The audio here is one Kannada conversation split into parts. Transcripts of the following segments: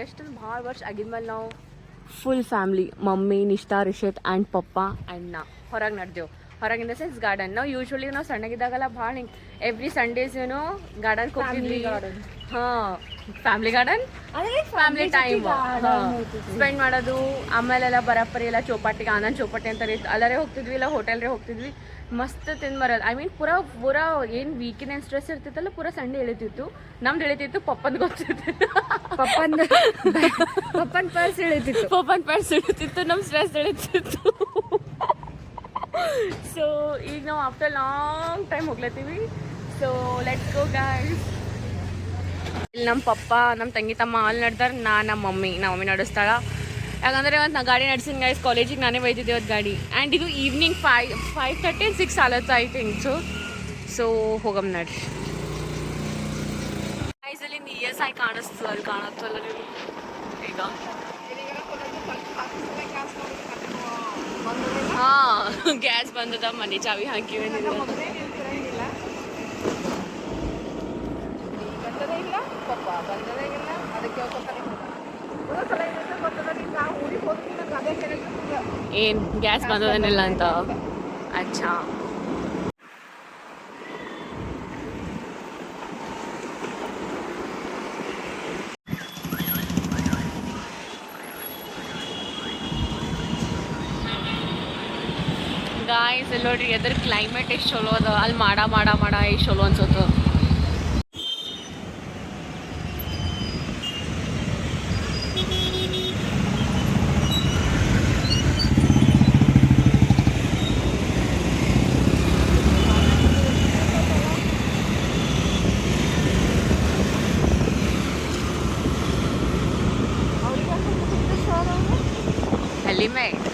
ಎಷ್ಟು ಭಾಳ ವರ್ಷ ಆಗಿದ್ಮೇಲೆ ನಾವು full family mummy Nishtha Rishith and papa and ನಾ ಹೊರಗೆ ನಡೆದೆವು. ಹೊರಗೆ ಇನ್ ದ ಸೆನ್ಸ್ ಗಾರ್ಡನ್. ನಾವು ಯೂಶ್ವಲಿ ನಾವು ಸಣ್ಣಗಿದ್ದಾಗಲ್ಲ ಭಾಳ ಹಿಂಗೆ ಎವ್ರಿ ಸಂಡೇಸ್ ಗಾರ್ಡನ್ಗೆ ಹೋಗ್ತಿದ್ವಿ. ಹಾಂ, family garden, family time spend ಮಾಡೋದು. ಆಮೇಲೆಲ್ಲ ಬರಪ್ಪರಿ ಎಲ್ಲ ಚೌಪಾಟಿಗೆ, ಆನಂದ್ ಚೌಪಾಟಿ ಅಂತಾರೆ, ಅಲ್ಲರೇ ಹೋಗ್ತಿದ್ವಿ, ಇಲ್ಲ ಹೋಟೆಲ್ರೇ ಹೋಗ್ತಿದ್ವಿ. ಮಸ್ತ್ ತಿಂದು ಬರೋದು. ಐ ಮೀನ್ ಪೂರ ಏನು ವೀಕಿನ ಏನು ಸ್ಟ್ರೆಸ್ ಇರ್ತಿತ್ತಲ್ಲ ಪೂರ ಸಂಡೇ ಇಳಿತಿತ್ತು. ನಮ್ದು ಇಳಿತಿತ್ತು, ಪಪ್ಪಂದು ಗೊತ್ತಿತ್ತು. ಪಪ್ಪನ ಪರ್ಸ್ ಇಳಿತಿತ್ತು, ನಮ್ಮ ಸ್ಟ್ರೆಸ್ ಇಳಿತಿತ್ತು. ಸೊ ಈಗ ನಾವು ಆಫ್ಟರ್ ಲಾಂಗ್ ಟೈಮ್ ಹೋಗ್ಲತ್ತೀವಿ. So let's go guys. ಇಲ್ಲಿ ನಮ್ಮ ಪಪ್ಪ ನಮ್ಮ ತಂಗಿ ತಮ್ಮ ಅಲ್ಲಿ ನಡೆದಾರೆ, ನಮ್ಮ ಮಮ್ಮಿ ನಡೆಸ್ತಾಳ. ಯಾಕಂದರೆ ಇವತ್ತು ನಾ ಗಾಡಿ ನಡೆಸಿನ ಗೈಸ್, ಕಾಲೇಜಿಗೆ ನಾನೇ ಒಯ್ದಿದ್ದೆ ಇವತ್ತು ಗಾಡಿ. ಆ್ಯಂಡ್ ಇದು ಈವ್ನಿಂಗ್ 5:30 6 ಆಲತ್ತು ಐ ಥಿಂಕ್ ಸೊ ಹೋಗಮ್ ನಡ್ರಿ. ಗೈಸ್ ಅಲ್ಲಿ ESI ಕಾಣಿಸ್ತದೆ, ಅಲ್ಲಿ ಕಾಣತ್ತಲ್ಲ ನೀವು ಈಗ. ಹಾಂ, ಗ್ಯಾಸ್ ಬಂದದ, ಮನೆ ಚಾವಿ ಹಾಕಿವೆ. ಏನು ಗ್ಯಾಸ್ ಬಂದದನಿಲ್ಲ ಅಂತ? ಅಚ್ಚಾ. ಗಾಯ್ಸ್ ಇಲ್ಲಿ ನೋಡ್ರಿ, ಎದ್ರ ಕ್ಲೈಮೇಟ್ ಎಷ್ಟು ಚಲೋ ಅದ. ಅಲ್ಲಿ ಮಾಡ ಎಷ್ಟು ಚಲೋ ಅನ್ಸುತ್ತೆ. ಹೆಲಿಮೇಟ್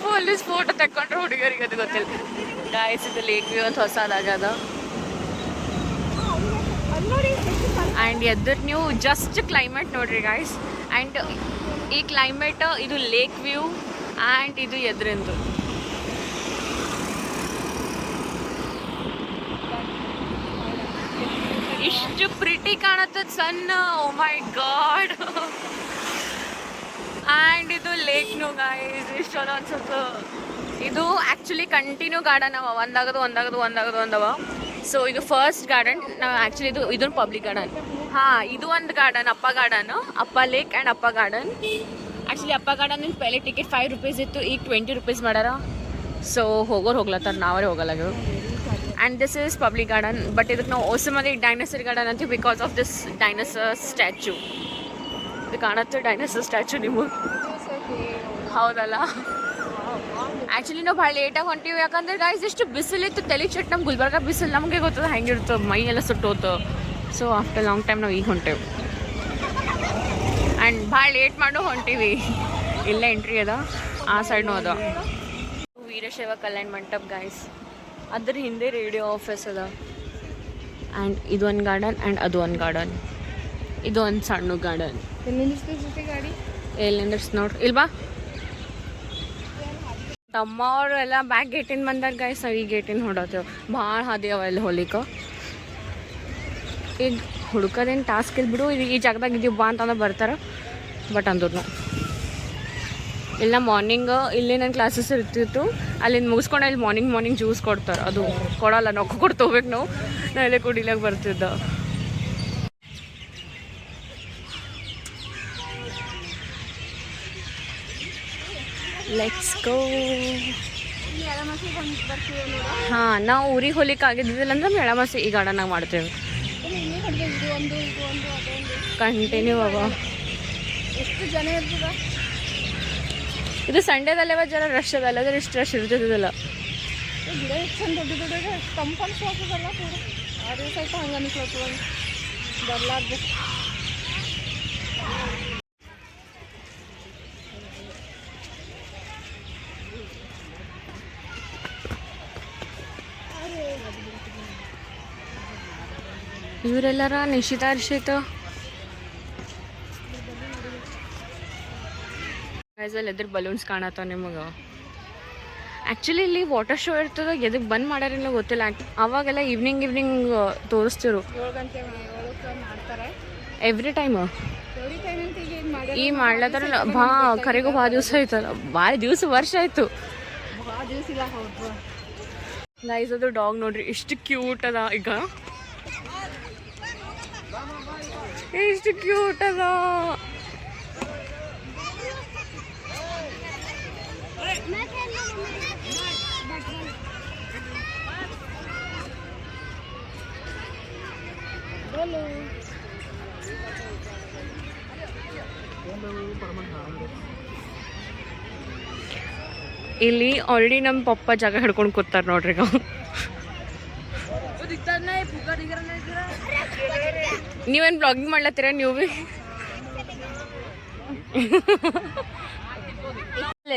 ಪೊಲೀಸ್ ಫೋಟೋ ತಕೊಂಡ್ರೆ ಹುಡುಗರಿಗೆ ಅದು ಗೊತ್ತಿಲ್ಲ. ಗಾಯ್ಸ್ ಇದು ಲೇಕ್ ವ್ಯೂ ಅಂತ ಹೊಸದಾಗದ. ಆ್ಯಂಡ್ ಎದ್ರ ನೀವು ಜಸ್ಟ್ ಕ್ಲೈಮೇಟ್ ನೋಡ್ರಿ ಗಾಯ್ಸ್. ಆ್ಯಂಡ್ ಈ ಕ್ಲೈಮೇಟ್ ಇದು ಲೇಕ್ ವ್ಯೂ ಆ್ಯಂಡ್ ಇದು ಎದ್ರಿಂದು. ಇಷ್ಟು ಪ್ರಿಟಿ ಕಾಣತ್ತದ ಸಣ್ಣ. ಓ ಮೈ ಗಾಡ್. ಆ್ಯಂಡ್ ಇದು ಲೇಕ್ನು ಗಾಯ್ಸ್ ಎಷ್ಟು ಚಲೋ ಅನ್ಸುತ್ತೆ. ಇದು ಆ್ಯಕ್ಚುಲಿ ಕಂಟಿನ್ಯೂ ಗಾರ್ಡನ್ ಅವ, ಒಂದವ. ಸೊ ಇದು ಫಸ್ಟ್ ಗಾರ್ಡನ್. ನಾವು ಆ್ಯಕ್ಚುಲಿ ಇದೊಂದು ಪಬ್ಲಿಕ್ ಗಾರ್ಡನ್. ಹಾಂ, ಇದು ಒಂದು ಗಾರ್ಡನ್, ಅಪ್ಪ ಲೇಕ್ ಆ್ಯಂಡ್ ಅಪ್ಪ ಗಾರ್ಡನ್. ಆ್ಯಕ್ಚುಲಿ ಅಪ್ಪ ಗಾರ್ಡನ್ ಪೆಹಲೆ ಟಿಕೆಟ್ 5 ರೂಪೀಸ್ ಇತ್ತು, ಈಗ 20 ರೂಪೀಸ್ ಮಾಡ್ಯಾರ. ಸೊ ಹೋಗ್ಲತ್ತಾರ, ನಾವೇ ಹೋಗಲ್ಲಾಗ್ಯವು. And this is public garden. But ಇದಕ್ಕೆ ನಾವು ಓಸಮಲ್ಲಿ ಡೈನೋಸರ್ ಗಾರ್ಡನ್ ಅಂತೀವಿ, because of this dinosaur statue. ಇದು ಕಾಣತ್ತೆ ಡೈನೋಸರ್ ಸ್ಟ್ಯಾಚ್ಯೂ ನಿಮಗೆ, ಹೌದಲ್ಲ? ಆ್ಯಕ್ಚುಲಿ ನಾವು ಭಾಳ ಲೇಟಾಗಿ ಹೊಂಟೀವಿ. ಯಾಕಂದ್ರೆ ಗಾಯ್ಸ್ ಇಷ್ಟು ಬಿಸಿಲಿತ್ತು, ತಲೆ ಚಟ್. ನಮ್ಮ ಗುಲ್ಬರ್ಗ ಬಿಸಿಲು ನಮಗೆ ಗೊತ್ತದ ಹೆಂಗಿರ್ತದೆ, ಮೈ ಎಲ್ಲ ಸುಟ್ಟೋತು. ಸೊ ಆಫ್ಟರ್ ಲಾಂಗ್ ಟೈಮ್ ನಾವು ಈಗ ಹೊಂಟೇವು. ಆ್ಯಂಡ್ ಭಾಳ ಲೇಟ್ ಮಾಡು ಹೊಂಟೀವಿ. ಇಲ್ಲೇ ಎಂಟ್ರಿ ಅದ, ಆ ಸೈಡ್ನೂ ಅದ. ವೀರಶೈವ ಕಲ್ಯಾಣ ಮಂಟಪ ಗಾಯ್ಸ್, ಅದ್ರ ಹಿಂದೆ ರೇಡಿಯೋ ಆಫೀಸ್ ಅದ. ಆ್ಯಂಡ್ ಇದೊಂದು ಗಾರ್ಡನ್ ಆ್ಯಂಡ್ ಅದು ಒಂದು ಗಾರ್ಡನ್. ಇದು ಒಂದು ಸಣ್ಣ ಗಾರ್ಡನ್. ಎಲ್ಲಿಂದ ನೋಡ್ರಿ, ಇಲ್ವಾ ತಮ್ಮ ಅವರು ಎಲ್ಲ ಬ್ಯಾಕ್ ಗೇಟಿನ ಬಂದಾರ ಗಾಯ್ಸ್. ನಾವು ಈ ಗೇಟಿನ ಹೊಡೋತೇವೆ. ಭಾಳ ಹಾದಿ ಅವ ಇಲ್ಲಿ ಹೋಲಿಕ್ಕೆ. ಈಗ ಹುಡುಕೋದೇನು ಟಾಸ್ಕ್ ಇಲ್ಲಿ ಬಿಡು. ಈ ಜಾಗದಾಗ ಇದೀವಿ ಬಾ ಅಂತಂದ್ರೆ ಬರ್ತಾರೆ. ಬಟ್ ಅಂದ್ರೂ ಇಲ್ಲ, ಮಾರ್ನಿಂಗ್ ಇಲ್ಲಿ ನನ್ನ ಕ್ಲಾಸಸ್ ಇರ್ತಿತ್ತು, ಅಲ್ಲಿಂದ ಮುಗಿಸ್ಕೊಂಡು ಇಲ್ಲಿ ಮಾರ್ನಿಂಗ್ ಜ್ಯೂಸ್ ಕೊಡ್ತಾರೆ. ಅದು ಕೊಡೋಲ್ಲ, ನೊಕ್ಕ ಕೊಟ್ಟು ಹೋಗ್ಬೇಕು ನಾವು. ಇಲ್ಲೇ ಕುಡಿಲಿಕ್ಕೆ ಬರ್ತಿದ್ದ. Let's go. ಹಾಂ, ನಾವು ಊರಿಗೆ ಹೋಗ್ಲಿಕ್ಕೆ ಆಗಿದ್ದಿಲ್ಲ ಅಂದ್ರೆ ಮೇಳಮಸಿ ಈ ಗಾರ್ಡನ್ನಾಗ ಮಾಡ್ತೇವೆ. ಕಂಟಿನ್ಯೂ ಅವ. ಎಷ್ಟು ಜನ ಇರ್ತದ ಇದು? ಸಂಡೇದಲ್ಲೇ ಜರ ರಶ್ ಅದಲ್ಲ, ಅದ್ರ ಇಷ್ಟು ರಶ್ ಇರ್ತದಲ್ಲ. ಬರ್ಲಾರ್ದು ಇವರೆಲ್ಲರ ನಿಶ್ಚಿತಾರ್ಷಿತ ಅಲ್ಲಿ ಎದ್ರ ಬಲೂನ್ಸ್ ಕಾಣತ್ತಾವ ನಿಮಗೆ. ಆ್ಯಕ್ಚುಲಿ ಇಲ್ಲಿ ವಾಟರ್ ಶೋ ಇರ್ತದೆ, ಎದಕ್ಕೆ ಬಂದ್ ಮಾಡ್ಯಾರಿಲ್ಲ ಗೊತ್ತಿಲ್ಲ. ಅವಾಗೆಲ್ಲ ಈವ್ನಿಂಗ್ ತೋರಿಸ್ತಿರು. 7 ಗಂಟೆ ಮಾಡ್ತಾರೆ. ಎವ್ರಿ ಟೈಮ್ ಈ ಮಾಡ್ಲತ್ತಾರಲ್ಲ ಕರೆಗೂ ಭಾಳ ದಿವಸ ಆಯ್ತಲ್ಲ, ಭಾಳ ವರ್ಷ ಆಯ್ತು ಗೈಸ್. ಅದು ಡಾಗ್ ನೋಡ್ರಿ ಎಷ್ಟು ಕ್ಯೂಟ್ ಅದ, ಈಗ ಎಷ್ಟು ಕ್ಯೂಟ್ ಅದ. ಇಲ್ಲಿ ಆಲ್ರೆಡಿ ನಮ್ಮ ಪಪ್ಪ ಜಾಗ ಹಿಡ್ಕೊಂಡು ಕೂತಾರ ನೋಡ್ರಿ. ಈಗ ನೀವೇನು ಬ್ಲಾಗಿಂಗ್ ಮಾಡ್ಲತ್ತೀರ ನೀವು ಭೀ?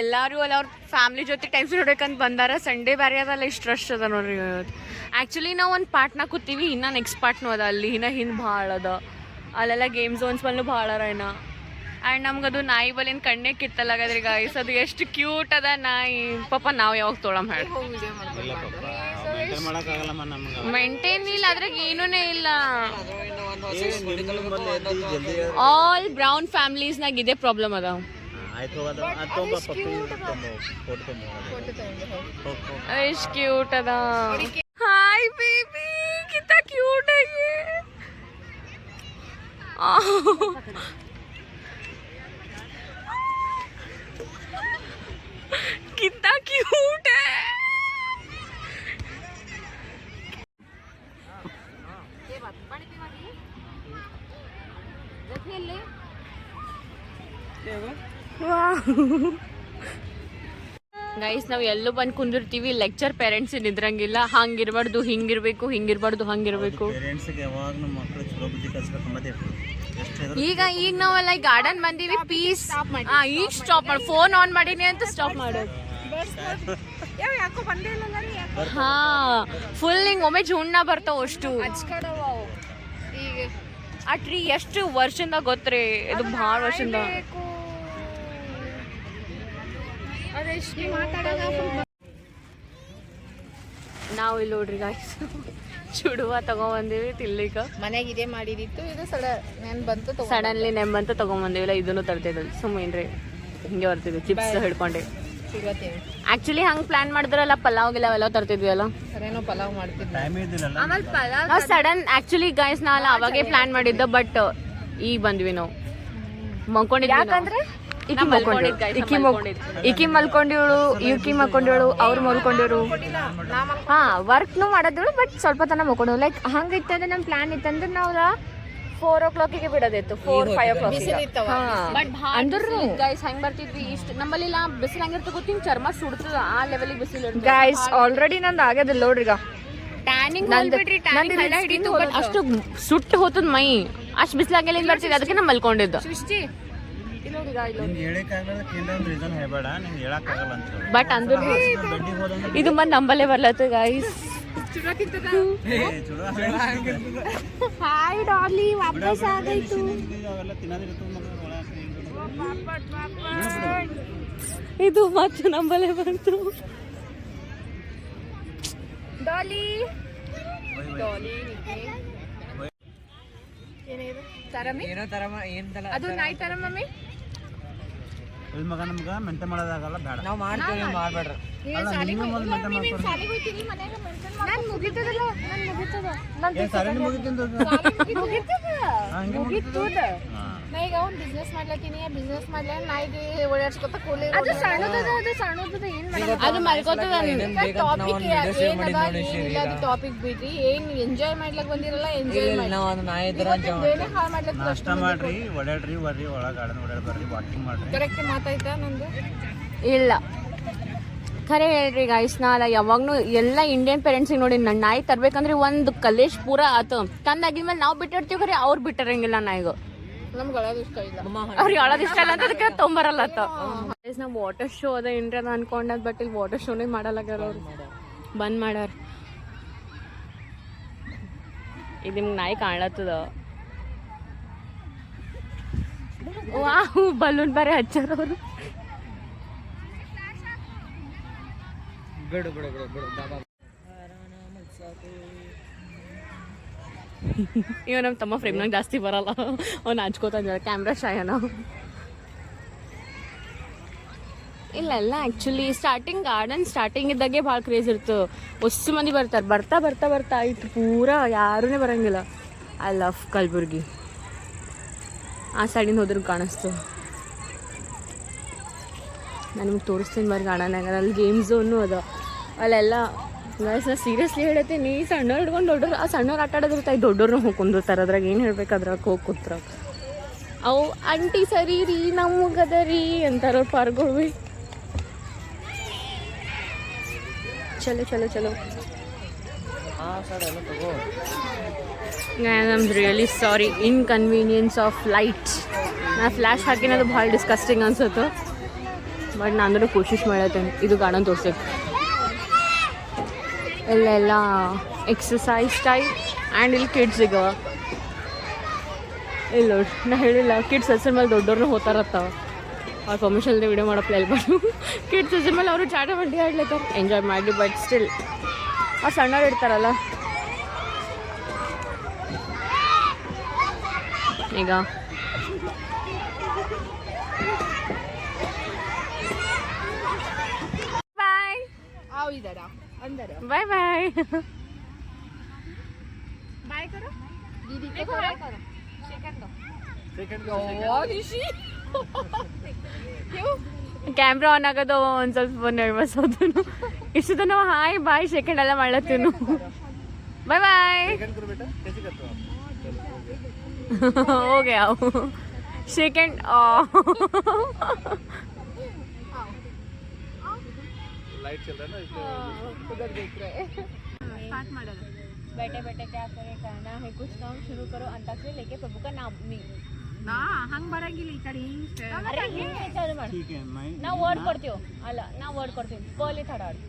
ಎಲ್ಲರೂ ಅಲ್ಲ ಅವ್ರ ಫ್ಯಾಮಿಲಿ ಜೊತೆ ಟೈಮ್ ಸ್ಪೆಂಡ್ ನೋಡ್ಬೇಕಂತ ಬಂದಾರ. ಸಂಡೇ ಬೇರೆ ಅದಲ್ಲ, ಇಷ್ಟು ರಶ್ ಅದ ನೋಡ್ರಿ. ಆ್ಯಕ್ಚುಲಿ ನಾವು ಒಂದು ಪಾರ್ಟ್ನ ಕೂತೀವಿ, ಇನ್ನು ನೆಕ್ಸ್ಟ್ ಪಾರ್ಟ್ನೂ ಅದ ಅಲ್ಲಿ, ಇನ್ನು ಹಿಂದೆ ಭಾಳ ಅದ. ಅಲ್ಲೆಲ್ಲ ಗೇಮ್ ಝೋನ್ಸ್ ಬಲ್ಲೂ ಭಾಳ ಅರ ಇನ್ನು. ಆ್ಯಂಡ್ ನಮ್ಗದು ನಾಯಿ ಬಲಿನ ಕಣ್ಣೇ ಕಿತ್ತಲಾಗದ್ರಿ ಗಾಯ್ಸ್. ಅದು ಎಷ್ಟು ಕ್ಯೂಟ್ ಅದ ನಾಯಿ. ಪಾಪ ನಾವು ಯಾವಾಗ ತೊಳಮ್ ಹೇಳಿ, ಮೇಂಟೈನ್ ಇಲ್ಲ ಅದ್ರಾಗ ಏನೂ ಇಲ್ಲ. ಆಲ್ ಬ್ರೌನ್ ಫ್ಯಾಮಿಲೀಸ್ನಾಗ ಇದೇ ಪ್ರಾಬ್ಲಮ್ ಅದ. ಎಷ್ಟು ಕ್ಯೂಟ್ ಅದ. ಹಾಯ್ ಬೇಬಿ, ಕಿತ್ತ ಕ್ಯೂಟ್ ಆಗಿ. कितना क्यूट है. ಗೈಸ್, ನಾವು ಎಲ್ಲೂ ಬಂದು ಕುಂದಿರ್ತೀವಿ, ಲೆಕ್ಚರ್ ಪೇರೆಂಟ್ಸ್ ಇದ್ರಂಗಿಲ್ಲ. ಹಂಗಿರ್ಬಾರ್ದು, ಹಿಂಗಿರ್ಬೇಕು, ಹಿಂಗಿರ್ಬಾರ್ದು, ಹಂಗಿರ್ಬೇಕು. ಈಗ ನಾವೆಲ್ಲ ಗಾರ್ಡನ್ ಬಂದೀವಿ, ಪೀಸ್. ಈಗ ಸ್ಟಾಪ್ ಮಾಡಿ, ಫೋನ್ ಆನ್ ಮಾಡೀನಿ ಅಂತ ಸ್ಟಾಪ್ ಮಾಡೋದು. ಹಾ, ಫುಲ್ ಹಿಂಗ್ ಒಮ್ಮೆ ಜುಣ್ಣ ಬರ್ತಾವ ಅಷ್ಟು. ಆ ಟ್ರೀ ಎಷ್ಟು ವರ್ಷದಿಂದ ಗೊತ್ತ್ರಿ? ಇದು ಭಾಳ ವರ್ಷದಿಂದ. ನಾವು ಇಲ್ಲಿ ನೋಡ್ರಿ ಗಾಯ್ಸ್, ಚುಡುವ ತಗೊಂಬಂದಿವಿ ತಿನ್ಲಿಕ್ಕ. ಮನೆಗೆ ಇದೇ ಮಾಡಿದಿತ್ತು, ಇದು ಸಡನ್ಲಿ ನೆಂಬಂತ ತಗೊಂಬಂದಿವಿಲ್ಲ. ಇದನ್ನು ತರ್ತಿದ್ವಿ ಸುಮ್ಮನೆ ಹಿಂಗೆ ಬರ್ತಿದ್ವಿ, ಚಿಪ್ಸ್ ಹಿಡ್ಕೊಂಡೆ. ಆಕ್ಚುಲಿ ಹಂಗೆ ಪ್ಲಾನ್ ಮಾಡಿದ್ರಲ್ಲ, ಪಲಾವ್ ಗಿಲಾವ್ ಎಲ್ಲ ತರ್ತಿದ್ವಿ ಅಲ್ಲ. ಪಲಾವ್ ಮಾಡ್ತಿದ್ವಿ ಸಡನ್. ಆಕ್ಚುಲಿ ಗಾಯ್ಸ್ ನಾವೆಲ್ಲ ಅವಾಗೇ ಪ್ಲಾನ್ ಮಾಡಿದ್ದ, ಬಟ್ ಈಗ ಬಂದ್ವಿ ನಾವು. ಮಲ್ಕೊಂಡಿದ್ವಿ. ಇಕಿ ಮಲ್ಕೊಂಡಿವಳು, ಯುಕಿ ಮಲ್ಕೊಂಡಿವಳು, ಅವ್ರು ಮಲ್ಕೊಂಡಿರು. ಹಾ, ವರ್ಕ್ನು ಮಾಡೋದಿವಳು, ಬಟ್ ಸ್ವಲ್ಪ ತನ ಮಲ್ಕೊಂಡೇವು. ಲೈಕ್ ಹಂಗಿತ್ತಂದ್ರೆ ನಮ್ಮ ಪ್ಲಾನ್ ಇತ್ತಂದ್ರೆ ನಾವು 4 o'clock ಬಿಡೋದಿತ್ತು, 4-5 o'clock. ಅಂದ್ರೂ ಗೈಸ್ ಹೆಂಗ್ ಬರ್ತಿದ್ವಿ ಇಷ್ಟು ನಮ್ಮಲ್ಲಿ ಬಿಸಿಲು ಹಂಗಿರ್ತ ಗೊತ್ತಿನ ಚರ್ಮ ಸುಡ್ತದ, ಆ ಲೆವೆಲಿಗೆ ಬಿಸಿಲು. ಗೈಸ್ ಆಲ್ರೆಡಿ ನಂದು ಆಗ್ಯದಿಲ್ಲ ನೋಡ್ರಿ. ಈಗ ಟ್ಯಾನಿಂಗ್ ಹಿಡಿತು, ಬಟ್ ಅಷ್ಟು ಸುಟ್ಟು ಹೋತದ ಮೈ. ಅಷ್ಟು ಬಿಸಿಲಾಗೆಲ್ಲ ಏನ್ ಬರ್ತಿದ್ದೆ, ಅದಕ್ಕೆ ನಾ ಮಲ್ಕೊಂಡಿದ್ದ. ಬಟ್ ಅಂದ್ರೂ ಇದು ಮಂದಿ ನಂಬಲ್ಲೇ ಬರ್ಲತ್ತ ಗೈಸ್. ಹಾಯ್ ಡಾಲಿ, ವಾಪಸ್ ಆಗಾಯ್ತು. ಇದು ಮತ್ತೆ ನಂಬಲ್ಲೇ ಬಂತು. ಡಾಲಿ ಏನಿದು ತರಮಿ? ಅದು ನಾಯಿ ತರ ಮಮ್ಮಿ. ಮಗ ನಮ್ಗೆ ಮೆಂಟೆ ಮಾಡೋದಾಗಲ್ಲ, ಬೇಡ ನಾವು ಮಾಡ್ತೀವಿ, ಮಾಡ್ಬೇಡ್ರಿ. ನಾ ಈಗ ಒಂದು ಬಿಸ್ನೆಸ್ ಮಾಡ್ಲತ್ತೀನಿ, ಬಿಸ್ನೆಸ್ ಮಾಡ್ಲ ನಾಯಿಗೆ ಓಡಾಡ್ಸ್ಕೊತ ಕೂಲಿ. ಅದು ಸಣ್ಣದ, ಅದು ಸಣ್ಣದ ಏನ್ ಅದು ಮಲ್ಕೋತದ. ಟಾಪಿಕ್ ಏನಿಲ್ಲ, ಅದು ಟಾಪಿಕ್ ಬಿಡ್ರಿ. ಏನ್ ಎಂಜಾಯ್ ಮಾಡ್ಲಕ್ ಬಂದಿರಲ್ಲ, ಎಂಜಾಯ್ ಮಾಡ್ಲಕ್ ನಾಷ್ಟ ಮಾಡ್ರಿ, ಓಡಾಡ್ರಿ, ಬರ್ರಿ ಒಳಗ ಗಾರ್ಡನ್ ಓಡಾಡ್ ಬರ್ರಿ, ವಾಕಿಂಗ್ ಮಾಡ್ರಿ. ಕರೆಕ್ಟ್ ಮಾತಾಯ್ತಾ ನಂದು? ಇಲ್ಲ, ಖರೆ ಹೇಳ್ರಿ ಗೈಸ್. ನಾ ಯಾವಾಗ್ಲೂ ಎಲ್ಲ ಇಂಡಿಯನ್ ಪೇರೆಂಟ್ಸಿಗೆ ನೋಡಿ, ನನ್ನ ನಾಯಿ ತರ್ಬೇಕಂದ್ರೆ ಒಂದು ಕಲೇಶ್ ಪೂರ ಆತು. ತಂದಾಗಿದ್ಮೇಲೆ ನಾವು ಬಿಟ್ಟಿರ್ತೀವಿ, ಖರೆ ಅವ್ರು ಬಿಟ್ಟಿರಂಗಿಲ್ಲ ನಾಯಿಗೂ. ನಮ್ಗೆ ಅಳೋದು ಇಷ್ಟ ಇಲ್ಲ, ಅವ್ರಿಗೆ ಅಳೋದು ಇಷ್ಟ ಇಲ್ಲ ಅಂತ ಅದಕ್ಕೆ ತೊಂಬರಲ್ಲ. ನಾವು ವಾಟರ್ ಶೋ ಅದ ಏನ್ರಿ ಅದ ಅನ್ಕೊಂಡದ್, ಬಟ್ ಇಲ್ಲಿ ವಾಟರ್ ಶೋನೇ ಮಾಡಲಾಗ್ಯಾರ ಅವ್ರು, ಬಂದ್ ಮಾಡ್ಯಾರ. ಇದು ನಿಮ್ಗೆ ನಾಯಿ ಕಾಣ್ಲತ್ತದ. ವಾಹ್, ಬಲೂನ್ ಬೇರೆ ಹಚ್ಚಾರ ಅವರು. ಇವ ನಮ್ಮ ತಮ್ಮ ಫ್ರೇಮ್ನಾಗ ಜಾಸ್ತಿ ಬರಲ್ಲ, ಅವ್ನು ಹಚ್ಕೋತಾನೆ ಕ್ಯಾಮ್ರಾ ಶಾಯನ. ಇಲ್ಲೆಲ್ಲ ಆ್ಯಕ್ಚುಲಿ ಗಾರ್ಡನ್ ಸ್ಟಾರ್ಟಿಂಗ್ ಇದ್ದಾಗೆ ಭಾಳ ಕ್ರೇಜ್ ಇರ್ತದೆ. ಹೊಸ ಮಂದಿ ಬರ್ತಾರೆ, ಬರ್ತಾ ಬರ್ತಾ ಬರ್ತಾ ಆಯ್ತು ಪೂರಾ ಯಾರೂ ಬರೋಂಗಿಲ್ಲ. I love Kalaburagi. ಆ ಸೈಡಿಂದ ಹೋದ್ರೆ ಕಾಣಿಸ್ತು. ನಾನು ನಿಮ್ಗೆ ತೋರಿಸ್ತೀನಿ ಬರ್ರಿ ಗಾರ್ಡನ್ನಾಗ. ಅಲ್ಲಿ ಗೇಮ್ ಝೋನು ಅದ ಅಲ್ಲೆಲ್ಲ. ಗೈಸ್ ನಾ ಸೀರಿಯಸ್ಲಿ ಹೇಳತ್ತೀನಿ, ಸಣ್ಣವ್ರು ಹಿಡ್ಕೊಂಡು ದೊಡ್ಡವ್ರು, ಆ ಸಣ್ಣವ್ರು ಆಟ ಆಡೋದಿರ್ತಾಯಿ, ದೊಡ್ಡವ್ರನ್ನ ಹೋಗಿ ಕುಂದಿರ್ತಾರೆ. ಅದ್ರಾಗ ಏನು ಹೇಳ್ಬೇಕು, ಅದ್ರಾಗ ಹೋಗಿ ಕೂತ್ರ ಅವು ಆಂಟಿ ಸರಿ ರೀ ನಮಗದ ರೀ ಅಂತಾರ ಪಾರ್ಗಳು ಭೀ. ಚಲೋ ಚಲೋ ಚಲೋ. I am really sorry inconvenience of light. ನಾ ಫ್ಲ್ಯಾಶ್ ಹಾಕಿನದು ಭಾಳ ಡಿಸ್ಕಸ್ಟಿಂಗ್ ಅನ್ಸುತ್ತೆ, ಬಟ್ ನಾನು ಕೋಶಿಶ್ ಮಾಡತ್ತೇನೆ ಇದು ಗಾರ್ಡನ್ ತೋರ್ಸಕ್ಕೆ. ಇಲ್ಲೆಲ್ಲ ಎಕ್ಸಸೈಸ್ ಟೈಪ್ ಆ್ಯಂಡ್ ಇಲ್ಲಿ ಕಿಡ್ಸ್ ಸಿಗವ. ಇಲ್ಲ ನೋಡಿ ನಾ ಹೇಳಿಲ್ಲ, ಕಿಡ್ಸ್ ಹೆಸರು ಮೇಲೆ ದೊಡ್ಡವ್ರನ್ನ ಹೋಗ್ತಾರತ್ತಾವ. ಅವ್ರ ಪರ್ಮಿಷನ್ ಇಲ್ಲದೆ ವಿಡಿಯೋ ಮಾಡಪ್ಪ ಎಲ್ಬಾರ್ದು. ಕಿಡ್ಸ್ ಹೆಸರು ಮೇಲೆ ಅವರು ಚಾಟ ಬಂಡಿ ಆಡ್ಲತ್ತಾರ, ಎಂಜಾಯ್ ಮಾಡಿ. ಬಟ್ ಸ್ಟಿಲ್ ಅವ್ರು ಸಣ್ಣವ್ರು ಇರ್ತಾರಲ್ಲ. ಈಗ ಬಾಯ್ बाय बाय बाय करो दीदी को बाय करो सेकंड दो क्यों ಕ್ಯಾಮ್ರಾ ಆನ್ ಆಗೋದು ಒಂದು ಸ್ವಲ್ಪ ನರ್ವಸ್ ಹೋದನು. ಇಷ್ಟು ತನಕ ಹಾಯ್ ಬಾಯ್ ಸೆಕೆಂಡ್ ಎಲ್ಲ ಮಾಡ್ಲತ್ತೀನು. ಬಾಯ್ ಬಾಯ್ हो गया सेकंड. लाइट चल रहा है ना इसलिए उधर देख रहे स्टार्ट ಮಾಡೋದು. बैठे बैठे क्या करे कहना है कुछ काम शुरू करो अंताक्षरी लेके प्रभु का नाम मी ನಾ ಹಂಗ್ ಬರಂಗಿಲ್ಲ ಈ ಕಡೆ ಹಿಂಗ್. ಅರೆ ಹಿಂಗೆ ಚಾಲು ಮಾಡಿ. ठीक है मैं ನಾ ವರ್ಡ್ ಕೊಡ್ತೀವಿ ಅಲ್ಲ ನಾ ವರ್ಡ್ ಕೊಡ್ತೀವಿ. ಪೋಲಿ ಥಾಡಾಡ್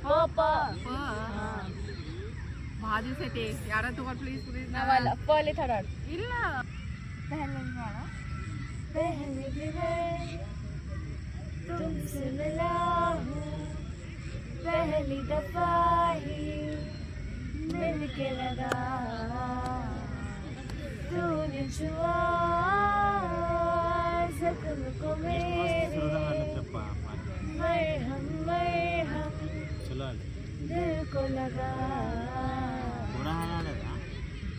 ಪ ಪ ಭಾಳ ದಿವಸ ಐತಿ ಯಾರ ತಗೊಂಡ್ ಪ್ಲೀಸ್ ಪ್ಲೀಸ್ ನಾವಲ್ಲ ಪೋಲಿ ಥಾಡಾಡ್ ಇಲ್ಲ पहले गाना पहली बार तुमसे मिला हूँ पहली दफा ही मिल के लगा तूने छुआ जख्म को मेरे मरहम मरहम दिल को लगा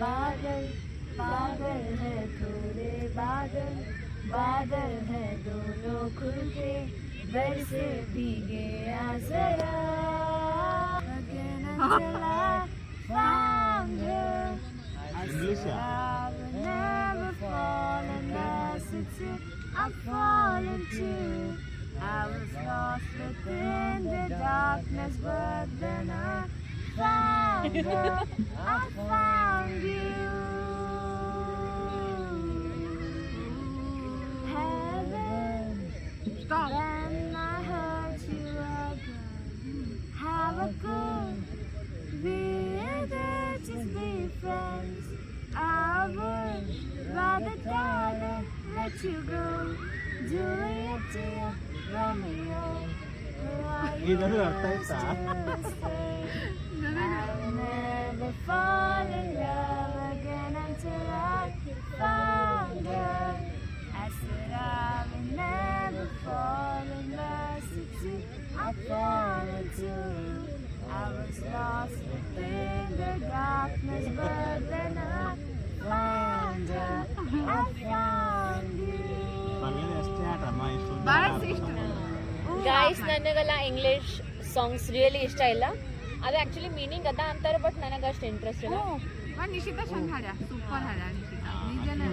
बादल बादल है थोड़े बादल बादल है दोनों खुल के बरसे भीगे आसरा English I've fallen too. I was lost within the darkness, but then I found her. I found you. Heaven, stop. Then I hurt you again. How I could be there, just be friends. I would rather die than let you go. Juliet, dear Romeo, इधर लगता है सा I'll never fall in love again until I found her. I said I will never fall in love since you I fallen too. I was lost within the darkness, but then I found her. I found you. Guys ನನಗೆಲ್ಲ ಇಂಗ್ಲಿಷ್ ಸಾಂಗ್ಸ್ ರಿಯಲಿ ಇಷ್ಟ ಇಲ್ಲ. ಅದು ಆ್ಯಕ್ಚುಲಿ ಮೀನಿಂಗ್ ಅದ ಅಂತಾರೆ, ಬಟ್ ನನಗೆ ಅಷ್ಟು ಇಂಟ್ರೆಸ್ಟ್ ಇಲ್ಲ. ನಿಶಿತಾ ಚಂದ ಹಾಡ್ಯ, ಸೂಪರ್ ಹಾಡ್ಯ ನಿಶಿತಾ. ನಿಜನೇ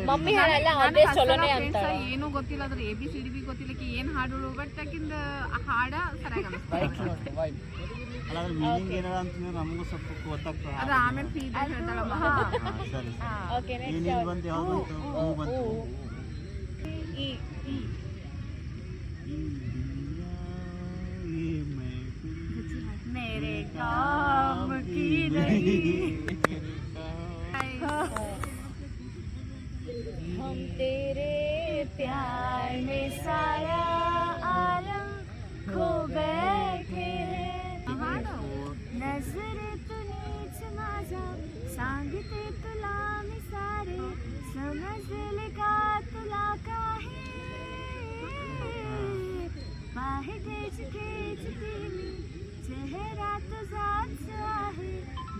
ಮಮ್ಮಿ ಹಾಡಲ್ಲ ಅದೇ ಚಲೋನೆ ಅಂತ. ಏನೂ ಗೊತ್ತಿಲ್ಲ ಅದ್ರ ABCD ಬಿ ಗೊತ್ತಿಲ್ಲ ಕಿ ಏನ್ ಹಾಡೋಳು, ಬಟ್ ಆಕಿಂದ ಹಾಡ ಸರಿಯಾಗಿ ಅನಿಸ್ತು. ಮೀನಿಂಗ್ ಏನಾರ ಅಂತ ನಮಗೂ ಸ್ವಲ್ಪ ಗೊತ್ತಾಗ್ತದೆ. ಅದು ಆಮೇಲೆ ಫೀಡ್ಬ್ಯಾಕ್ ಹೇಳ್ತಾಳಮ್ಮ. ಸರಿ ಓಕೆ ಏನೇನು ಬಂತು ಯಾವ್ದು ಬಂತು ಈ मेरे काम की नहीं हम तेरे प्यार में सारा आलम खो बैठे हैं नजर तू नीच माझा सांगित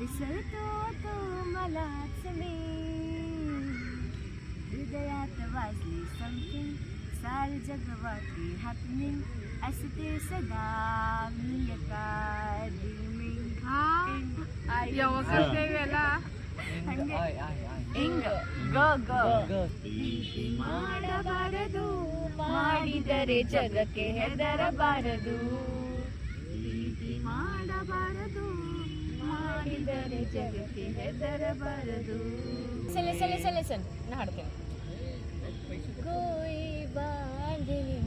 विसरतो मलाच मी हृदयात वाजली समथिंग सार जग वाटली हॅपनिंग असते सदा मी एका ड्रीमिंग ಯಾವಾಗ ಇವೆಲ್ಲ ಇಂಗ್ ಗ ಗ ಮಾಡಬಾರದು ಮಾಡಿದರೆ ಜಗಕ್ಕೆ ಹೆದರಬಾರದು ಮಾಡಬಾರದು ಮಾಡಿದರೆ ಜಗಕ್ಕೆ ಹೆದರಬಾರದು ಲೆಸನ್ ನಾ ಹಾಡ್ತೇನೆ कोई बांधनी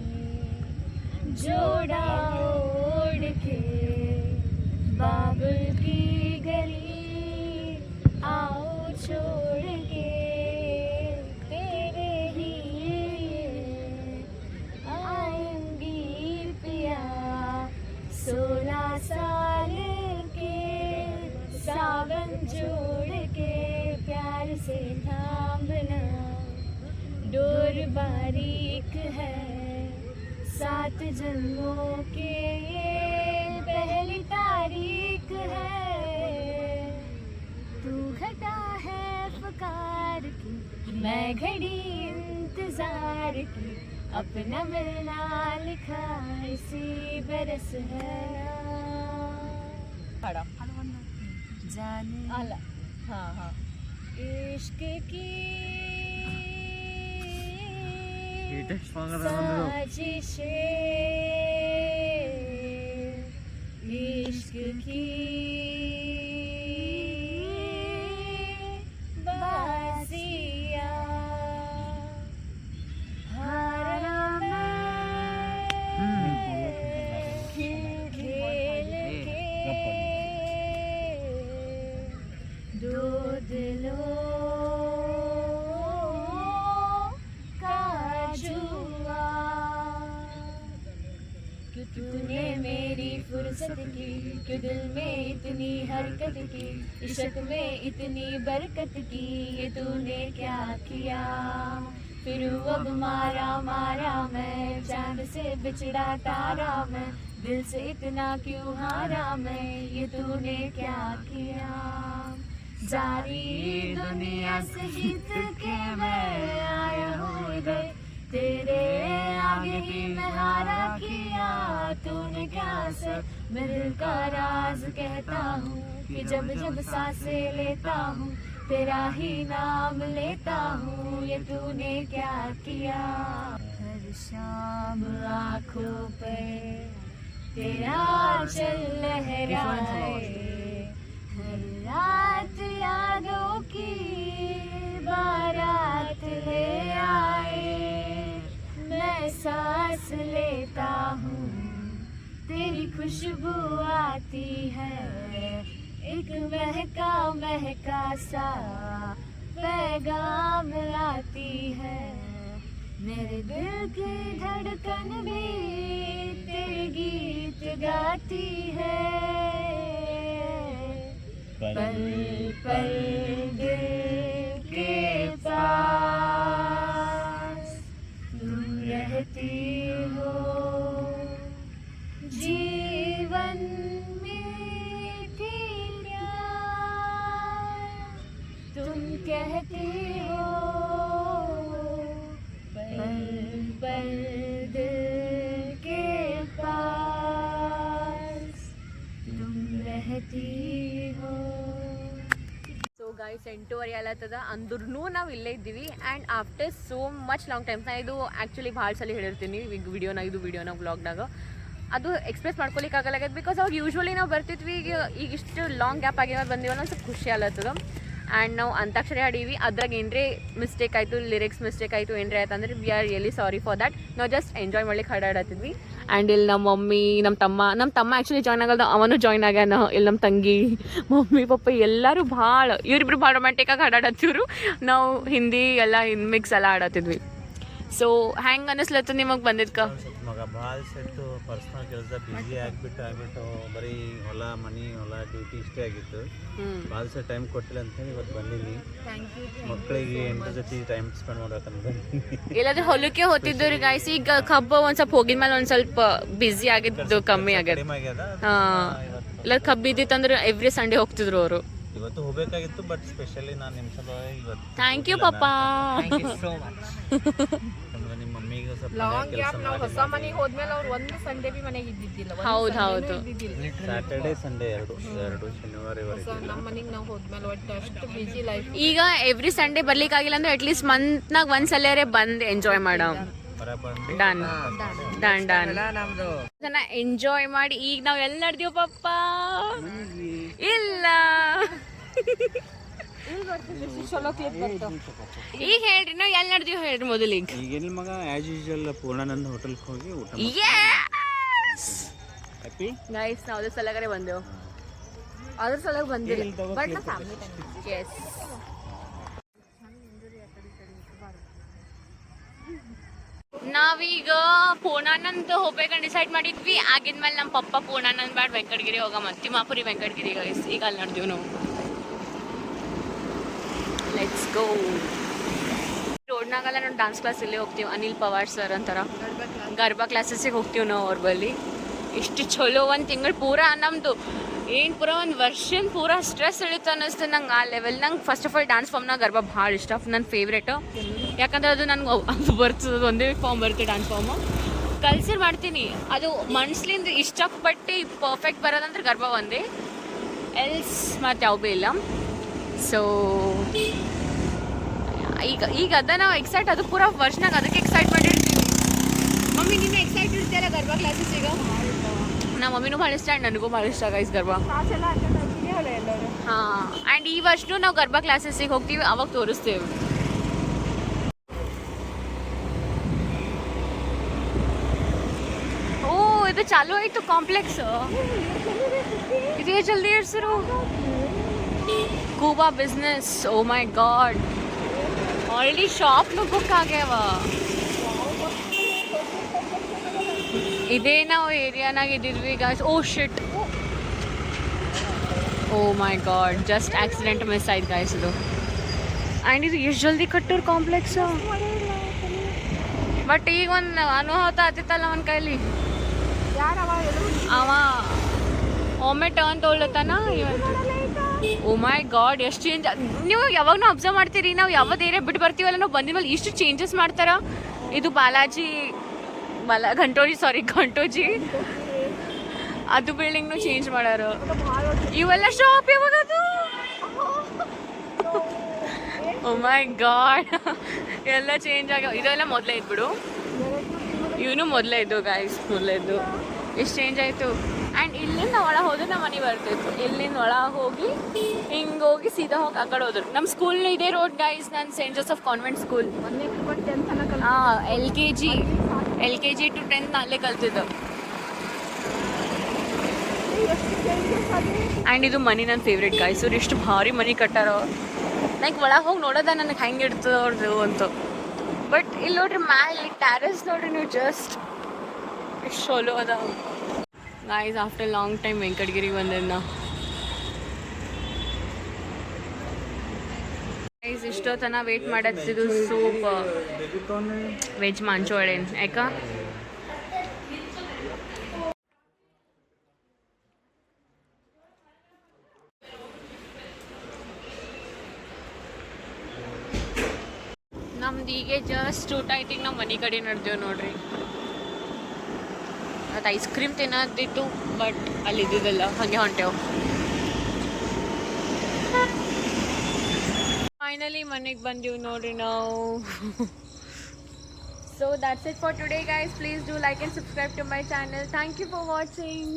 जोड़ा ओढ़ के बाबुल की गली आओ छोड़ के तेरे ही आएंगी पिया 16 साल के सावन जोड़ के प्यार से थामना डोर बारीक है 7 जन्मों के ये पहली तारीख है तू घटा है फकार की मैं घड़ी इंतजार की अपना मिलना लिखा इसी बरस है ಹಾಡ जाने ಅಲ್ಲ ಹಾಂ ಹಾಂ इश्क की इश्क की बाजिया हारा मैं खेल के दो दिलों तूने मेरी फुर्सत की क्यों दिल में इतनी हरकत की इश्क में इतनी बरकत की ये तूने क्या किया फिर अब मारा मारा मैं चांद से बिछड़ा तारा मैं दिल से इतना क्यों हारा मैं ये तूने क्या किया जारी दुनिया से जीत के मैं आया हूँ इधर तेरे आगे भी मैं हारा किया तूने क्या सर मैं दिल का राज कहता हूँ कि जब जब सांसें लेता हूँ तेरा ही नाम लेता हूँ ये तूने क्या किया हर शाम आँखों पे तेरा चल लहराए हर रात यादों की बारात ले आए मैं सांस लेता हूँ तेरी खुशबू आती है एक महका महका सा पैगाम लाती है मेरे दिल की धड़कन भी तेरे गीत गाती है पल पल दिल के पास तुम रहती हो जीवन मीठी प्यार तुम कहती हो पल पल दिल के पास तुम रहती हो ಸೊ ಗೈಸ್ 8:30 ಆಗತ್ತದ ಅಂದ್ರೂ ನಾವು ಇಲ್ಲೇ ಇದ್ದೀವಿ and after so much long times ನಾ ಇದು ಆ್ಯಕ್ಚುಲಿ ಭಾಳ ಸಲ ಹೇಳಿರ್ತೀನಿ ಇದು ವಿಡಿಯೋನ ವ್ಲಾಗ್ನಾಗ ಅದು ಎಕ್ಸ್ಪ್ರೆಸ್ ಮಾಡ್ಕೊಲಿಕ್ಕೆ ಆಗಲ್ಲ ಬಿಕಾಸ್ ಅವಾಗ ಯೂಶ್ವಲಿ ನಾವು ಬರ್ತಿದ್ವಿ ಈಗ ಇಷ್ಟು ಲಾಂಗ್ ಗ್ಯಾಪ್ ಆಗಿರೋ ಬಂದಿವಲ್ಲ ಒಂದು ಸ್ವಲ್ಪ ಖುಷಿ ಆಗತ್ತದ ಆ್ಯಂಡ್ ನಾವು ಅಂತಾಕ್ಷರಿ ಆಡೀವಿ ಅದ್ರಾಗ ಏನರೇ ಮಿಸ್ಟೇಕ್ ಆಯಿತು ಲಿರಿಕ್ಸ್ ಮಿಸ್ಟೇಕ್ ಆಯಿತು ಏನರೇ ಆಯ್ತು ಅಂದರೆ we are really sorry for that ನಾವು ಜಸ್ಟ್ ಎಂಜಾಯ್ ಮಾಡ್ಲಿಕ್ಕೆ ಹಾಡಾಡತ್ತಿದ್ವಿ ಆ್ಯಂಡ್ ಇಲ್ಲಿ ನಮ್ಮ ಮಮ್ಮಿ ನಮ್ಮ ತಮ್ಮ ಆ್ಯಕ್ಚುಲಿ ಜಾಯ್ನ್ ಆಗಲ್ದ ಅವನು ಜಾಯ್ನ್ ಆಗ್ಯಾನ ಇಲ್ಲಿ ನಮ್ಮ ತಂಗಿ ಮಮ್ಮಿ ಪಪ್ಪ ಎಲ್ಲರೂ ಭಾಳ ಇವರಿಬ್ರು ಭಾಳ ರೊಮ್ಯಾಂಟಿಕಾಗಿ ಹಾಡಾಡತ್ತಿದ್ರು ನಾವು ಹಿಂದಿ ಎಲ್ಲ ಮಿಕ್ಸ್ ಎಲ್ಲ ಆಡತ್ತಿದ್ವಿ ಸೊ ಹೆಂಗೆ ಅನ್ನಿಸ್ಲತ್ತು ನಿಮಗೆ ಬಂದಿದ್ಕ ಮಗ ಭಾಳ ಸೆಟ್ಟು ಪರ್ಸ್ನಲ್ ಕೆಲಸ ಬಿಸಿ ಆಗ್ಬಿಟ್ಟು ಬರೀ ಹೊಲ ಡ್ಯೂಟಿ ಇಷ್ಟೇ ಆಗಿತ್ತು ಭಾಳ ಸೆಟ್ ಟೈಮ್ ಕೊಟ್ಟಿಲ್ಲ ಅಂತೇಳಿ ಇವತ್ತು ಬಂದೀನಿ ಮಕ್ಕಳಿಗೆ ಎಂಟು ಜೊತೆ ಟೈಮ್ ಸ್ಪೆಂಡ್ ಮಾಡ್ಬೇಕಂತ ಇಲ್ಲಾಂದ್ರೆ ಹೊಲಕ್ಕೆ ಹೋಗ್ತಿದ್ದು ರೀ ಗಾಯ್ಸ್ ಈಗ ಕಬ್ಬ ಒಂದು ಸ್ವಲ್ಪ ಹೋಗಿದ ಮೇಲೆ ಒಂದು ಸ್ವಲ್ಪ ಬ್ಯುಸಿ ಆಗಿದ್ದು ಕಮ್ಮಿ ಆಗ್ಯದ ಕಡಿಮೆ ಆಗ್ಯದ ಹಾಂ ಇಲ್ಲ ಕಬ್ಬು ಇದ್ದಿತ್ತಂದ್ರೆ ಎವ್ರಿ ಸಂಡೇ ಹೋಗ್ತಿದ್ರು ಅವರು ಇವತ್ತು ಹೋಗ್ಬೇಕಾಗಿತ್ತು ಬಟ್ ಸ್ಪೆಷಲಿ ನಾನು ನಿಮ್ಮ ಸಲುವಾಗಿ ಇವತ್ತು ಥ್ಯಾಂಕ್ ಯು ಪಪ್ಪ. ಯಾಕಂದ್ರೆ ನಿಮ್ಮ ಮಮ್ಮಿಗೆ ಸ್ವಲ್ಪ ಲಾಂಗ್ ಗ್ಯಾಪ್ ನಾವು ಹೊಸ ಮನೆಗೆ ಹೋದ್ಮೇಲೆ ಅವ್ರು ಒಂದು ಸಂಡೇ ಬಿ ಮನೆಗೆ ಇದ್ದಿದ್ದಿಲ್ಲ. ಹೌದು. ಸ್ಯಾಟರ್ಡೇ ಸಂಡೇ ಎರಡು ಶನಿವಾರ ಇವರೆಗೆ ನಮ್ಮ ಮನೆಗೆ ನಾವು ಹೋದ್ಮೇಲೆ ಒಟ್ಟು ಅಷ್ಟು ಬಿಸಿ ಲೈಫ್. ಈಗ ಎವ್ರಿ ಸಂಡೇ ಬರ್ಲಿಕ್ಕಾಗಿಲ್ಲ ಅಂದ್ರೆ ಅಟ್ಲೀಸ್ಟ್ ಮಂತ್ನಾಗ ಒಂದ್ಸಲರೇ ಬಂದು ಎಂಜಾಯ್ ಮಾಡೋ. ಡನ್ ಅದನ್ನ ಎಂಜಾಯ್ ಮಾಡಿ ಈಗ ನಾವ್ ಎಲ್ಲಿ ನಡೆದೀವಿ ಪಪ್ಪ? ಇಲ್ಲ ಈಗ ಹೇಳ್ರಿ ನಾವ್ ಎಲ್ಲಿ ನಡೆದೀವಿ ಹೇಳ್ರಿ ಮೊದಲಿಗೆ. ಈಗೇನಿಲ್ಲ ಮಗ, ಆಸ್ ಯೂಶುವಲ್ ಪೂರ್ಣಾನಂದ ಹೋಟೆಲ್ಗೆ ಹೋಗಿ ಊಟ ಹ್ಯಾಪಿ ಗೈಸ್ ನಾವು ಅದ್ರ ಸಲಗರೆ ಬಂದೆವು. ಅದ್ರ ಸಲಗ ಬಂದಿಲ್ಲ ಬಟ್ ನಾ ಫ್ಯಾಮಿಲಿ ಟೈಮ್. ಎಸ್ ನಾವೀಗ ಪೂರ್ಣಾನಂದ್ ಹೋಗ್ಬೇಕಂತ ಡಿಸೈಡ್ ಮಾಡಿದ್ವಿ. ಆಗಿದ್ಮೇಲೆ ನಮ್ಮ ಪಪ್ಪ ಪೂರ್ಣಾನಂದ್ ಬ್ಯಾಡ್ ವೆಂಕಟಗಿರಿ ಹೋಗಮ್ಮ, ತಿಮ್ಮಾಪುರಿ ವೆಂಕಟಗಿರಿ ಗೈಸ್. ಈಗ ಅಲ್ಲಿ ನಡೆದೀವಿ ನಾವು. Let's go. ರೋಡ್ನಾಗೆಲ್ಲ ನಾವು ಡಾನ್ಸ್ ಕ್ಲಾಸ್ ಇಲ್ಲೇ ಹೋಗ್ತೀವಿ. ಅನಿಲ್ ಪವಾರ್ ಸರ್ ಅಂತಾರ, ಗರ್ಬಾ ಕ್ಲಾಸಸ್ಸಿಗೆ ಹೋಗ್ತೀವಿ ನಾವು ಅವ್ರ ಬಲ್ಲಿ. ಎಷ್ಟು ಚಲೋ, ಒಂದು ತಿಂಗಳು ಪೂರ ನಮ್ಮದು ಏನು ಪೂರ ಒಂದು ವರ್ಷನ್ ಪೂರ ಸ್ಟ್ರೆಸ್ ಇಳಿತು ಅನ್ನಿಸ್ತು ನಂಗೆ ಆ ಲೆವೆಲ್. ನಂಗೆ ಫಸ್ಟ್ ಆಫ್ ಆಲ್ ಡಾನ್ಸ್ ಫಾರ್ಮ್ನಾಗ ಗರ್ಬಾ ಭಾಳ ಇಷ್ಟ, ನನ್ನ ಫೇವ್ರೇಟು. ಯಾಕಂದ್ರೆ ಅದು ನನಗೆ ಅದು ಬರ್ತದೆ, ಒಂದೇ ಫಾರ್ಮ್ ಬರುತ್ತೆ ಡಾನ್ಸ್ ಫಾರ್ಮು. ಕಲ್ಸರ್ ಮಾಡ್ತೀನಿ, ಅದು ಮನ್ಸ್ಲಿಂದ ಇಷ್ಟಪಟ್ಟು ಪರ್ಫೆಕ್ಟ್ ಬರೋದಂದ್ರೆ ಗರ್ಬಾ ಒಂದೇ, ಎಲ್ಸ್ ಮತ್ತು ಯಾವ ಭೀ ಇಲ್ಲ. ಸೊ ಈಗ ಅದ ನಾವು ಎಕ್ಸೈಟ್, ಅದು ಪೂರ ವರ್ಷನಾಗ ಅದಕ್ಕೆ ಎಕ್ಸೈಟ್ ಮಾಡಿರ್ತೀವಿ. ಮಮ್ಮಿ ನೀನು ಎಕ್ಸೈಟ್ ಇರ್ತೀಯಲ್ಲ ಗರ್ಬಾ ಕ್ಲಾಸಸ್? ಈಗ ನಮ್ಮ ಮಮ್ಮಿನೂ ಭಾಳ ಇಷ್ಟ ಆ್ಯಂಡ್ ನನಗೂ ಭಾಳ ಇಷ್ಟ ಗೈಸ್ ಗರ್ಬಾ. ಹಾಂ, ಆ್ಯಂಡ್ ಈ ವರ್ಷನೂ ನಾವು ಗರ್ಬಾ ಕ್ಲಾಸಸ್ಸಿಗೆ ಹೋಗ್ತೀವಿ, ಅವಾಗ ತೋರಿಸ್ತೇವೆ. ಓ ಇದು ಚಾಲು ಆಯಿತು ಕಾಂಪ್ಲೆಕ್ಸ್. ಇದೇ ಜಲ್ದಿ ಇರ್ಸರು ಕೂಬಾ ಬಿಸ್ನೆಸ್. ಓ ಮೈ ಗಾಡ್, ಆಲ್ರೆಡಿ ಶಾಪ್ನು ಬುಕ್ ಆಗ್ಯಾವ. ಇದೇ ನಾವು ಏರಿಯಾನಾಗ ಇದ್ದಿದ್ವಿ ಗಾಯ್ಸ್. ಓ ಶಿಟ್, ಓ ಮೈ ಗಾಡ್, ಜಸ್ಟ್ ಆಕ್ಸಿಡೆಂಟ್ ಮಿಸ್ ಆಯ್ತು ಗಾಯ್ಸ್ ಇದು. ಆ್ಯಂಡ್ ಇದು ಎಷ್ಟು ಜಲ್ದಿ ಕಟ್ಟೋರು ಕಾಂಪ್ಲೆಕ್ಸ್. ಬಟ್ ಈಗ ಒಂದು ಅನುಭವ ಆತಿತ್ತಲ್ಲ ಅವನ ಕೈಲಿ. ಅವ ಒಮ್ಮೆ ಟರ್ನ್ ತೊಗೊಳತ್ತಾನ. ಓ ಮೈ ಗಾಡ್, ಎಷ್ಟು ಚೇಂಜ್. ನೀವು ಯಾವಾಗ ನಾವು ಅಬ್ಸರ್ವ್ ಮಾಡ್ತೀರಿ, ನಾವು ಯಾವ್ದು ಏರಿಯಾ ಬಿಟ್ಟು ಬರ್ತೀವಲ್ಲ, ನಾವು ಬಂದಿದ್ಮೇಲೆ ಇಷ್ಟು ಚೇಂಜಸ್ ಮಾಡ್ತಾರ. ಇದು ಗಂಟೋಜಿ ಅದು ಬಿಲ್ಡಿಂಗ್ನು ಚೇಂಜ್ ಮಾಡ್ಯಾರ. ಇವೆಲ್ಲ ಶಾಪ್ ಯಾವಾಗದು? ಓ ಮೈ ಗಾಡ್, ಎಲ್ಲ ಚೇಂಜ್ ಆಗ್ಯಾವ. ಇದೆಲ್ಲ ಮೊದಲೇ ಇದ್ಬಿಡು, ಇವನು ಮೊದಲೇ ಇದ್ದು ಗಾಯ್ಸ್, ಮೊದಲೇ ಇದ್ದು. ಎಷ್ಟು ಚೇಂಜ್ ಆಯಿತು. ಆ್ಯಂಡ್ ಇಲ್ಲಿಂದ ಒಳಗೆ ಹೋದ್ರೆ ನಮ್ಮ ಮನೆ ಬರ್ತಿತ್ತು. ಇಲ್ಲಿಂದ ಒಳಗೆ ಹೋಗಿ ಹಿಂಗೆ ಹೋಗಿ ಸೀದಾ ಹೋಗಿ ಆ ಕಡೆ ಹೋದ್ರು. ನಮ್ಮ ಸ್ಕೂಲ್ ಇದೇ ರೋಡ್ ಗೈಸ್. ನಾನು ಸೇಂಟ್ ಜೋಸೆಫ್ ಕಾನ್ವೆಂಟ್ ಸ್ಕೂಲ್. ಹಾಂ, LKG to 10th ಅಲ್ಲೇ ಕಲ್ತಿದ್ದು. ಆ್ಯಂಡ್ ಇದು ಮನೆ ನನ್ನ ಫೇವ್ರೇಟ್ ಗಾಯ್ಸ್. ಅವ್ರು ಎಷ್ಟು ಭಾರಿ ಮನೆ ಕಟ್ಟಾರೋ. ಲೈಕ್ ಒಳಗೆ ಹೋಗಿ ನೋಡೋದ ನನಗೆ ಹೆಂಗೆ ಇಡ್ತದೆ ಅವ್ರದ್ದು ಅಂತ. ಬಟ್ ಇಲ್ಲಿ ನೋಡ್ರಿ ಮ್ಯಾಲೆ ಟ್ಯಾರೆಸ್ ನೋಡ್ರಿ ನೀವು, ಜಸ್ಟ್ ಎಷ್ಟು ಚಲೋ ಅದ guys. After long time Venkatagiri ಬಂದಿದ್ದ ಗೈಸ್. ಇಷ್ಟೊತ್ತನ ವೇಟ್ ಮಾಡತ್ತಿದ್ದು ಸೂಪ್ ವೆಜ್ ಮಂಚೂರಿಯನ್. ಯಾಕ ನಮ್ದು ಈಗ ಜಸ್ಟ್ ಊಟ ಆಯ್ತು. ಈಗ ನಾವು ಮನೆ ಕಡೆ ನಡೆದೇವು ನೋಡ್ರಿ. ಅದು ಐಸ್ ಕ್ರೀಮ್ ತಿನ್ನೋದಿತ್ತು ಬಟ್ ಅಲ್ಲಿ ಇದ್ದಿದ್ದಲ್ಲ, ಹಾಗೆ ಹೊಂಟೇವು. ಫೈನಲಿ ಮನೆಗೆ ಬಂದೀವಿ ನೋಡ್ರಿ ನಾವು. So that's it for today guys. Please do like and subscribe to my channel. Thank you for watching.